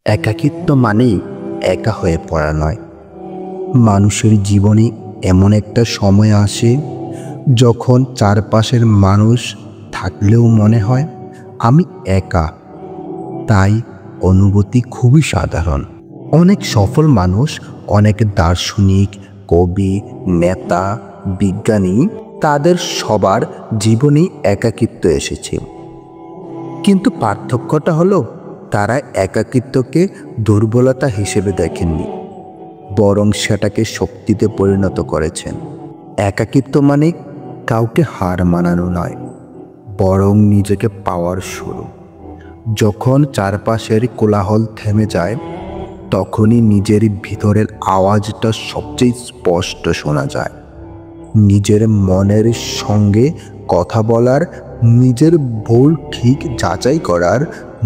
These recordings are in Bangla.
একাকিত্ব মানেই একা হয়ে পড়া নয়। মানুষের জীবনে এমন একটা সময় আসে যখন চারপাশের মানুষ থাকলেও মনে হয় আমি একা। তাই অনুভূতি খুবই সাধারণ। অনেক সফল মানুষ, অনেক দার্শনিক, কবি, নেতা, বিজ্ঞানী, তাদের সবার জীবনেই একাকিত্ব এসেছে। কিন্তু পার্থক্যটা হলো তারা একাকিত্বকে দুর্বলতা হিসেবে দেখেননি, বরং সেটাকে শক্তিতে পরিণত করেছেন। একাকিত্ব মানে কাউকে হার মানানো নয়, বরং নিজেকে পাওয়ার শুরু। যখন চারপাশের কোলাহল থেমে যায়, তখনই নিজের ভিতরের আওয়াজটা সবচেয়ে স্পষ্ট শোনা যায়। নিজের মনের সঙ্গে কথা বলার, নিজের ভুল ঠিক যাচাই করার,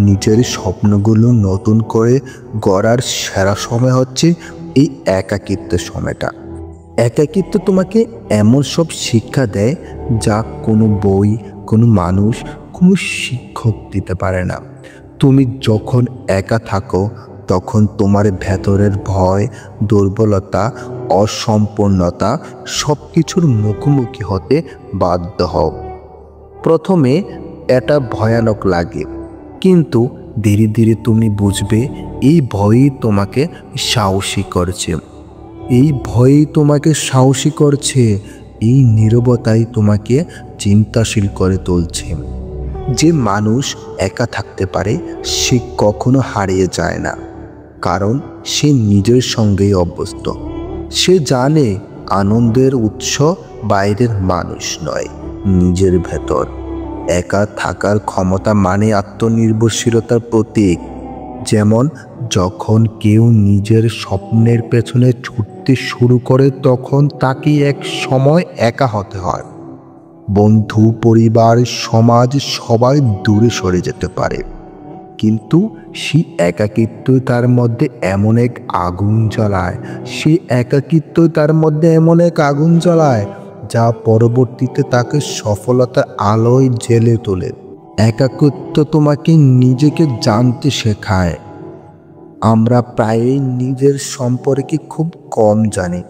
নিজের স্বপ্নগুলো নতুন করে গড়ার সেরা সময় হচ্ছে এই একাকিত্বের সময়টা। একাকিত্ব তোমাকে এমন সব শিক্ষা দেয় যা কোনো বই, কোনো মানুষ, কোনো শিক্ষক দিতে পারে না। তুমি যখন একা থাকো তখন তোমার ভেতরের ভয়, দুর্বলতা, অসম্পূর্ণতা সব কিছুর মুখোমুখি হতে বাধ্য হও। প্রথমে এটা ভয়ানক লাগে, কিন্তু ধীরে ধীরে তুমি বুঝবে এই ভয়ই তোমাকে সাহসী করছে। এই ভয়ই তোমাকে সাহসী করছে, এই নীরবতাই তোমাকে চিন্তাশীল করে তুলছে। যে মানুষ একা থাকতে পারে সে কখনো হারিয়ে যায় না, কারণ সে নিজের সঙ্গেই অভ্যস্ত। সে জানে আনন্দের উৎস বাইরের মানুষ নয়, নিজের ভেতর। একা থাকার ক্ষমতা মানে আত্মনির্ভরশীলতার প্রতীক। যেমন যখন কেউ নিজের স্বপ্নের পেছনে ছুটতে শুরু করে তখন তাকে এক সময় একা হতে হয়। বন্ধু, পরিবার, সমাজ সবাই দূরে সরে যেতে পারে, কিন্তু সেই একাকিত্ব তার মধ্যে এমন এক আগুন জ্বালায়, যা পরবর্তীতে তাকে সফলতার আলোয় জ্বেলে তোলে। একাকিত্ব তোমাকে নিজেকে জানতে শেখায়। আমরা প্রায়ই নিজের সম্পর্কে খুব কম জানি।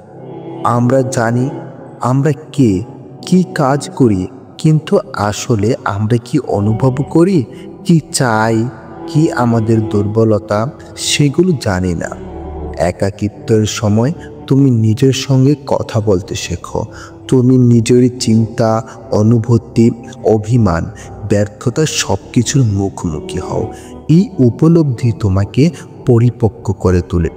আমরা জানি আমরা কে, কি কাজ করি, কিন্তু আসলে আমরা কি অনুভব করি, কি চাই, কি আমাদের দুর্বলতা, সেগুলো জানি না। একাকিত্বের সময় তুমি নিজের সঙ্গে কথা বলতে শেখো। তুমি নিজের চিন্তা, অনুভূতি, অভিমান, ব্যর্থতা সব কিছুর মুখোমুখি হও। এই উপলব্ধি তোমাকে পরিপক্ক করে তোলে।